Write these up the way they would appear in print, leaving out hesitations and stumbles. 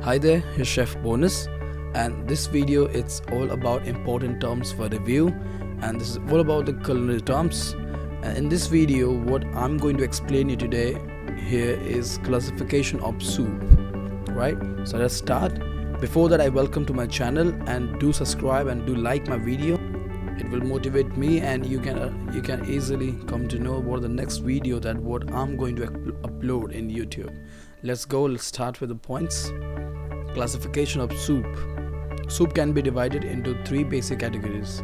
Hi there, here's Chef Bonus, and this video it's all about important terms for review, and this is all about the culinary terms. And in this video, what I'm going to explain you today here is classification of soup. Right? So let's start. Before that, I welcome to my channel and do subscribe and do like my video. It will motivate me, and you can easily come to know what the next video that what I'm going to upload in YouTube. Let's go. Let's start with the points. Classification of soup. Soup can be divided into three basic categories.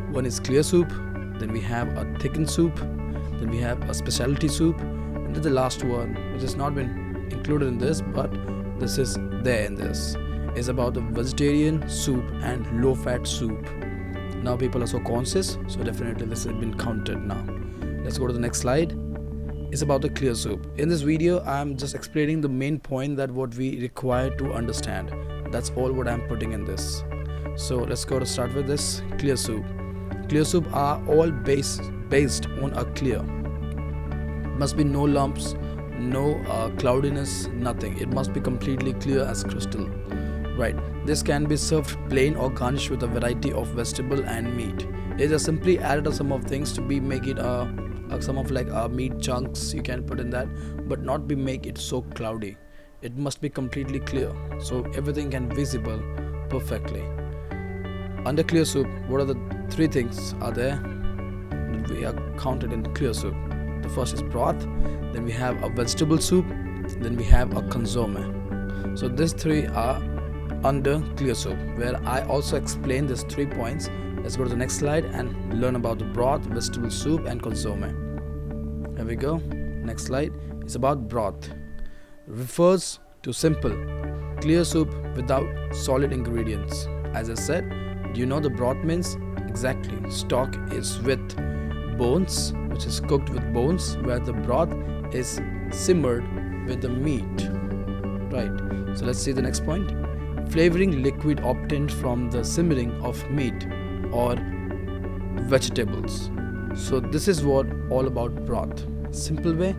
One is clear soup, then we have a thickened soup, then we have a specialty soup, and then the last one, which has not been included in this but this is there in this, is about the vegetarian soup and low fat soup. Now people are so conscious, so definitely this has been counted now. Let's go to the next slide. It's about the clear soup. In this video, I'm just explaining the main point that what we require to understand. That's all what I'm putting in this. So let's go to start with this clear soup. Clear soup are all based on a clear. Must be no lumps, no cloudiness, nothing. It must be completely clear as crystal. Right. This can be served plain or garnished with a variety of vegetable and meat. It is simply added some of things to be make it some of like meat chunks you can put in that, but not be make it so cloudy. It must be completely clear, so everything can visible perfectly. Under clear soup, what are the three things are there that we are counted in clear soup? The first is broth, then we have a vegetable soup, then we have a consomme. So these three are under clear soup, where I also explain these 3 points. Let's go to the next slide and learn about the broth, vegetable soup and consomme. Here we go. Next slide is about broth. Refers to simple, clear soup without solid ingredients. As I said, do you know the broth means? Exactly. Stock is with bones, which is cooked with bones, where the broth is simmered with the meat. Right. So let's see the next point. Flavoring liquid obtained from the simmering of meat or vegetables. So this is what all about broth. Simple way,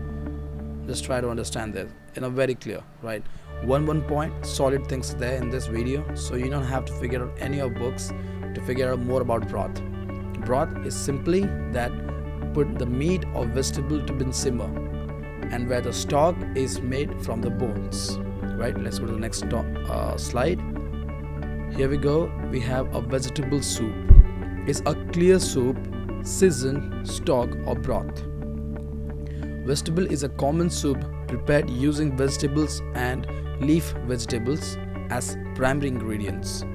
just try to understand this in a very clear, right? One point, solid things there in this video, so you don't have to figure out any of books to figure out more about broth. Broth is simply that put the meat or vegetable to be simmer, and where the stock is made from the bones. Right, let's go to the next slide. Here we go. We have a vegetable soup. It's a clear soup, seasoned stock or broth. Vegetable is a common soup prepared using vegetables and leaf vegetables as primary ingredients.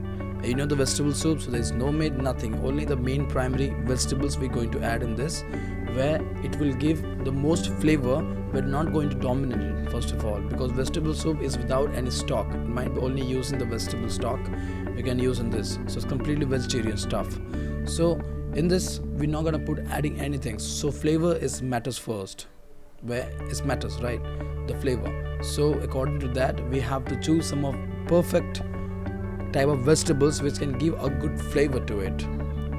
You know the vegetable soup, so there is no meat, nothing, only the main primary vegetables we're going to add in this, where it will give the most flavor but not going to dominate it, first of all, because vegetable soup is without any stock. It might be only using the vegetable stock we can use in this, so it's completely vegetarian stuff. So in this we're not gonna put adding anything, so flavor is matters first, where it matters, right? The flavor. So according to that, we have to choose some of perfect type of vegetables which can give a good flavor to it,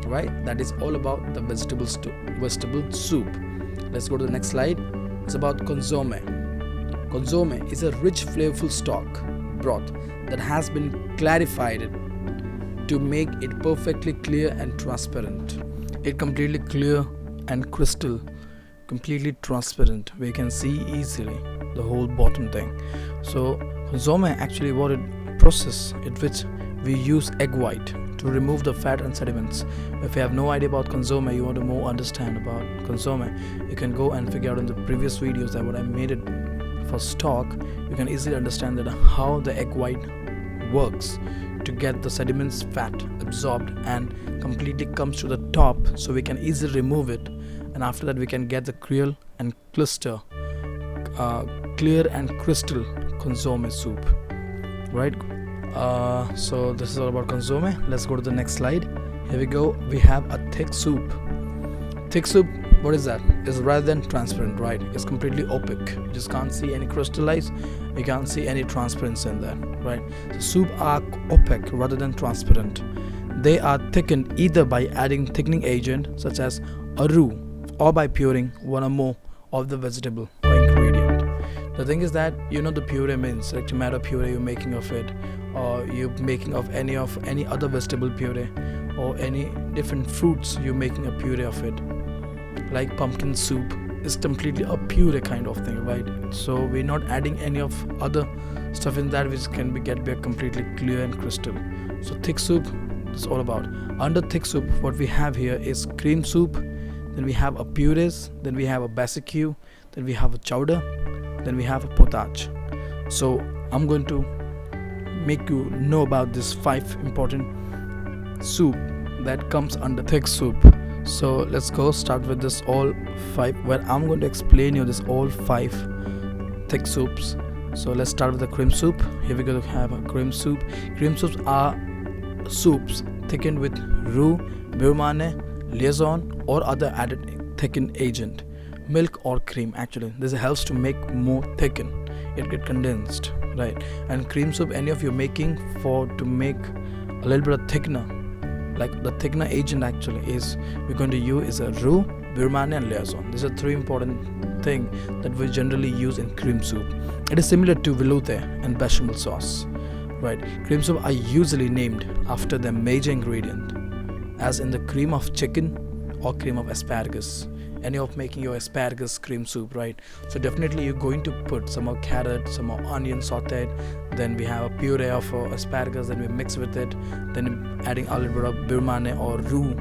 right? That is all about the vegetable soup. Let's go to the next slide. It's about consomme. Consomme is a rich flavorful stock broth that has been clarified to make it perfectly clear and transparent. It completely clear and crystal, completely transparent, where you can see easily the whole bottom thing. So consomme actually what it process in which we use egg white to remove the fat and sediments. If you have no idea about consomme, you want to more understand about consomme, you can go and figure out in the previous videos that what I made it for stock. You can easily understand that how the egg white works to get the sediments fat absorbed and completely comes to the top, so we can easily remove it, and after that we can get the clear and crystal consomme soup, right? So this is all about consomme. Let's go to the next slide. Here we go. We have a thick soup. Thick soup, what is that? It's rather than transparent, right? It's completely opaque. You just can't see any crystallized, you can't see any transparency in there, right? So soup are opaque rather than transparent. They are thickened either by adding thickening agent such as a roux or by puring one or more of the vegetable or ingredient. The The thing is that the puree means like tomato puree you're making of it, or you're making of any other vegetable puree, or any different fruits you're making a puree of it. Like pumpkin soup is completely a puree kind of thing, right? So we're not adding any of other stuff in that, which can get completely clear and crystal. So thick soup is all about. Under thick soup, what we have here is cream soup, then we have a purees, then we have a barbecue, then we have a chowder, then we have a potage. So I'm going to make you know about this 5 important soup that comes under thick soup. So let's go start with this all 5, where I'm going to explain you this all 5 thick soups. So let's start with the cream soup. Here we go to have a cream soup. Cream soups are soups thickened with roux, beurre mane, liaison or other added thickened agent, milk or cream. Actually this helps to make more thicken, it get condensed, right? And cream soup, any of you making to make a little bit of thickener, like the thickener agent actually is we're going to use is a roux, beurre mane and liaison. These are 3 important thing that we generally use in cream soup. It is similar to velouté and bechamel sauce, right? Cream soup are usually named after their major ingredient, as in the cream of chicken or cream of asparagus. Any of making your asparagus cream soup, right? So definitely you're going to put some more carrot, some more onion sauteed, then we have a puree of asparagus, then we mix with it, then adding a little bit of beurre mane or roux,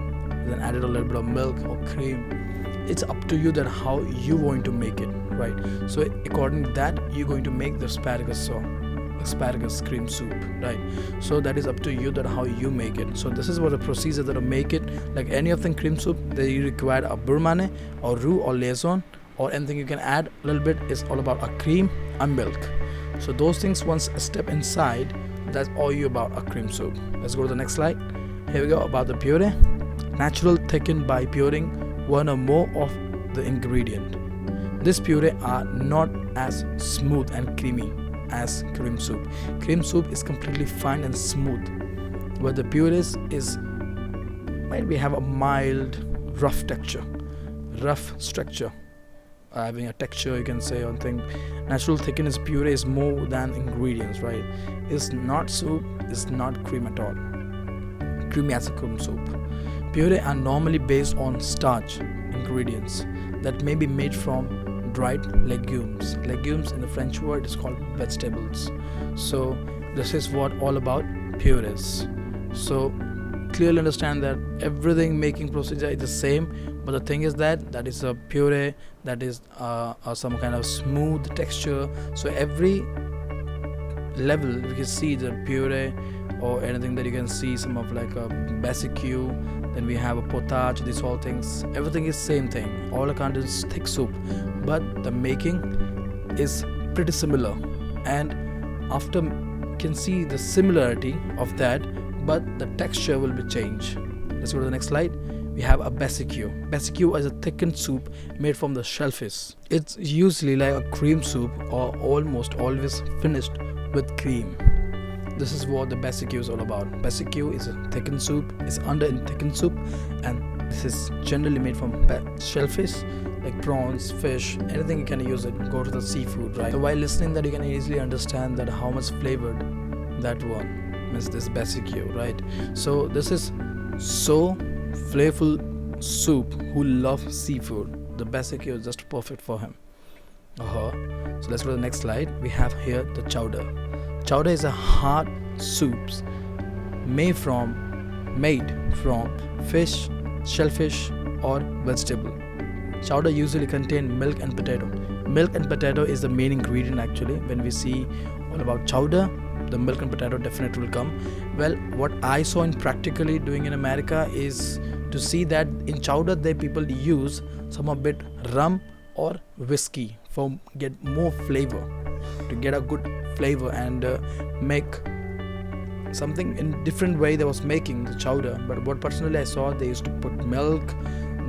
then added a little bit of milk or cream. It's up to you that how you going to make it, right? So according to that you're going to make the asparagus cream soup, right? So that is up to you that how you make it. So this is what the procedure that I make it. Like any of the cream soup, they require a beurre mane or roux or liaison, or anything you can add a little bit is all about a cream and milk. So those things once a step inside, that's all you about a cream soup. Let's go to the next slide. Here we go about the puree. Natural thickened by puring one or more of the ingredient. This puree are not as smooth and creamy as cream soup. Cream soup is completely fine and smooth, where the purees is maybe have a mild rough structure, having a texture you can say on thing. Natural thickness puree is more than ingredients, right? It's not soup, it's not cream at all, creamy as a cream soup. Puree are normally based on starch ingredients that may be made from dried legumes. Legumes in the French word is called vegetables. So this is what all about purees. So clearly understand that everything making procedure is the same, but the thing is that is a puree that is some kind of smooth texture. So every level you can see the puree or anything that you can see, some of like a barbecue, then we have a potage, these all things, everything is same thing, all the content is thick soup, but the making is pretty similar. And after you can see the similarity of that, but the texture will be changed. Let's go to the next slide. We have a barbecue. Barbecue is a thickened soup made from the shellfish. It's usually like a cream soup or almost always finished with cream. This is what the barbecue is all about. Barbecue is a thickened soup, is under in thickened soup, and this is generally made from shellfish like prawns, fish, anything you can use it. Go to the seafood, right? So while listening that you can easily understand that how much flavored that one means this barbecue, right? So this is so flavorful soup. Who loves seafood, the barbecue is just perfect for him. So let's go to the next slide. We have here the chowder. Chowder is a hard soups made from fish, shellfish or vegetable. Chowder usually contain milk and potato. Milk and potato is the main ingredient actually. When we see all about chowder, the milk and potato definitely will come. Well, what I saw in practically doing in America is to see that in chowder they people use some a bit rum or whiskey for get more flavor, to get a good flavor and make something in different way they was making the chowder. But what personally I saw, they used to put milk,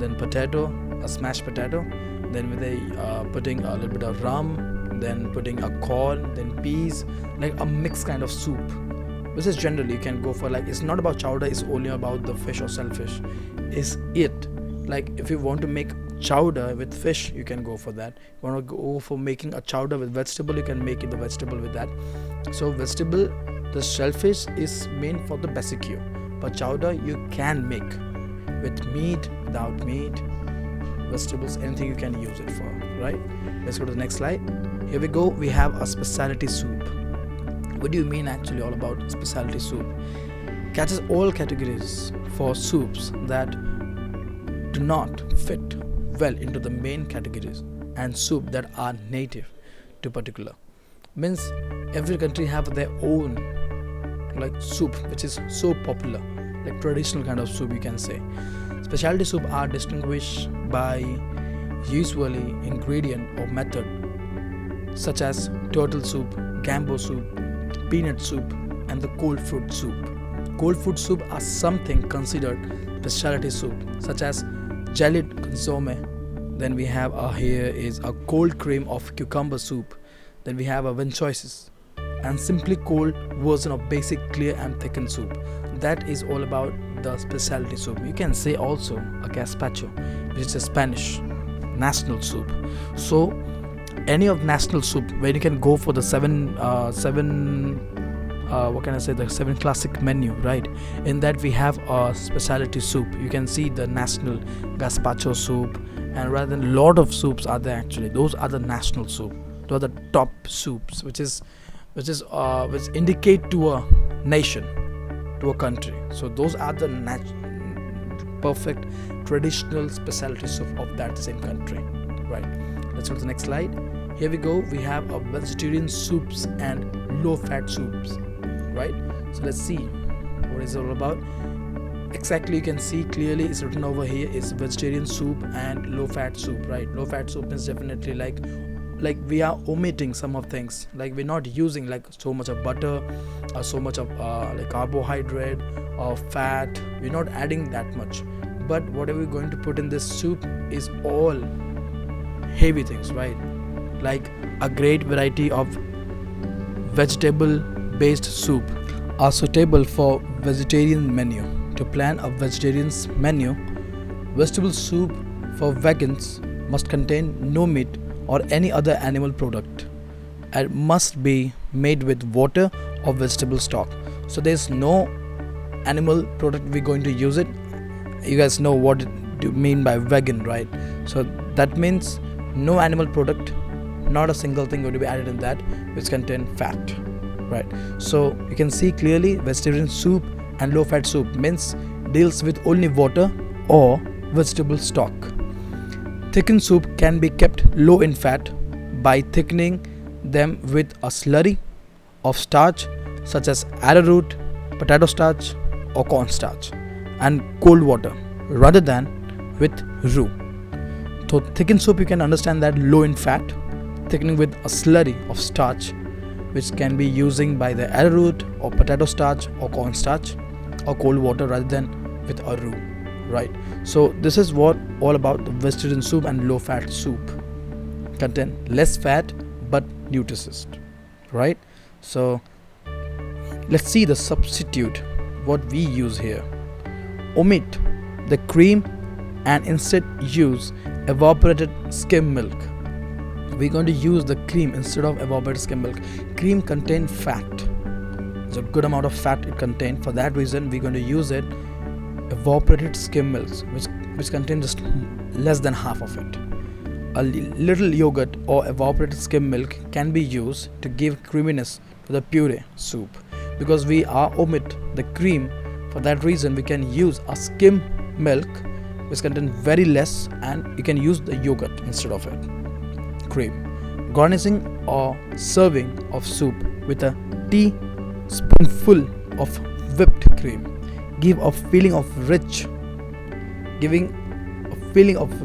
then potato, a smashed potato, then with a putting a little bit of rum, then putting a corn, then peas, like a mixed kind of soup. This is generally you can go for, like, it's not about chowder, it's only about the fish or shellfish. Is it like if you want to make chowder with fish, you can go for that. You want to go for making a chowder with vegetable, you can make it the vegetable with that. So vegetable, the shellfish is meant for the basic cure, but chowder you can make with meat, without meat, vegetables, anything you can use it for, right? Let's go to the next slide. Here we go. We have a specialty soup. What do you mean actually all about specialty soup? Catches all categories for soups that do not fit well into the main categories, and soup that are native to particular. Means every country have their own like soup which is so popular, like traditional kind of soup you can say. Specialty soup are distinguished by usually ingredient or method such as turtle soup, gambo soup, peanut soup, and the cold fruit soup. Cold fruit soup are something considered specialty soup, such as jellied consomme. Then we have here is a cold cream of cucumber soup. Then we have a choices and simply cold version of basic clear and thickened soup. That is all about the specialty soup. You can say also a gazpacho, which is a Spanish national soup. So any of national soup where you can go for the seven classic menu, right? In that we have a specialty soup. You can see the national gazpacho soup, and rather than lot of soups are there actually. Those are the national soup. Those are the top soups, which indicate to a nation, to a country. So those are the perfect traditional specialty soup of that same country, right? Let's go to the next slide. Here we go. We have a vegetarian soups and low fat soups, right? So let's see what is it all about. Exactly, you can see clearly it's written over here is vegetarian soup and low fat soup, right? Low fat soup is definitely like we are omitting some of things, like we're not using like so much of butter or so much of like carbohydrate or fat. We're not adding that much, but whatever we're going to put in this soup is all heavy things, right? Like a great variety of vegetable based soup are suitable for vegetarian menu. To plan a vegetarian's menu, vegetable soup for vegans must contain no meat or any other animal product, and must be made with water or vegetable stock. So there's no animal product we're going to use it. You guys know what you mean by vegan, right? So that means no animal product, not a single thing going to be added in that which contain fat, right? So you can see clearly vegetarian soup and low fat soup means deals with only water or vegetable stock. Thickened soup can be kept low in fat by thickening them with a slurry of starch such as arrowroot, potato starch or cornstarch, and cold water rather than with roux. So thickened soup, you can understand that low in fat, thickening with a slurry of starch which can be using by the arrowroot or potato starch or cornstarch, or cold water rather than with a roux, right? So this is what all about the vegetarian soup and low fat soup. Contain less fat but nutritious, right? So let's see the substitute what we use here. Omit the cream and instead use evaporated skim milk. We're going to use the cream instead of evaporated skim milk. Cream contains fat. There's a good amount of fat it contains. For that reason, we're going to use it evaporated skim milk, which contains just less than half of it. A little yogurt or evaporated skim milk can be used to give creaminess to the puree soup. Because we are omit the cream, for that reason we can use a skim milk which contains very less, and you can use the yogurt instead of it. Cream. Garnishing or serving of soup with a teaspoonful of whipped cream giving a feeling of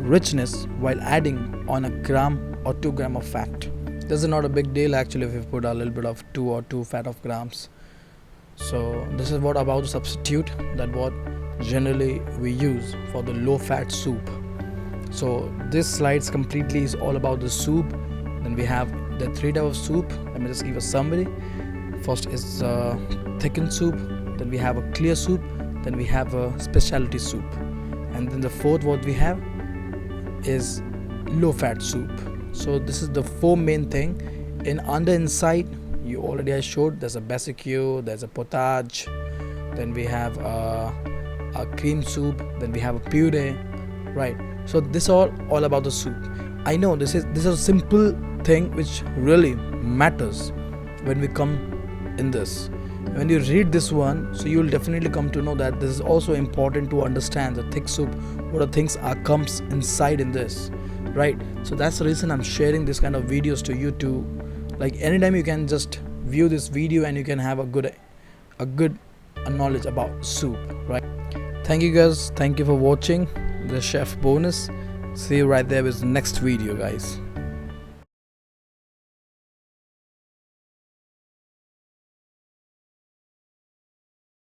richness while adding on a gram or 2 grams of fat. This is not a big deal actually if you put a little bit of 2 fat of grams. So this is what about the substitute that what generally we use for the low fat soup. So this slides completely is all about the soup. Then we have the 3 types of soup. Let me just give a summary. First is thickened soup, then we have a clear soup, then we have a specialty soup, and then the fourth what we have is low fat soup. So this is the four main thing. In on the inside, you already I showed, there's a barbecue, there's a potage, then we have a cream soup, then we have a puree, right? So this all about the soup. I know this is a simple thing which really matters when we come in this. When you read this one, so you will definitely come to know that this is also important to understand the thick soup, what are things are comes inside in this, right? So that's the reason I'm sharing this kind of videos to you too. Like anytime you can just view this video and you can have a good knowledge about soup, right? Thank you guys, thank you for watching the chef bonus. See you right there with the next video, guys.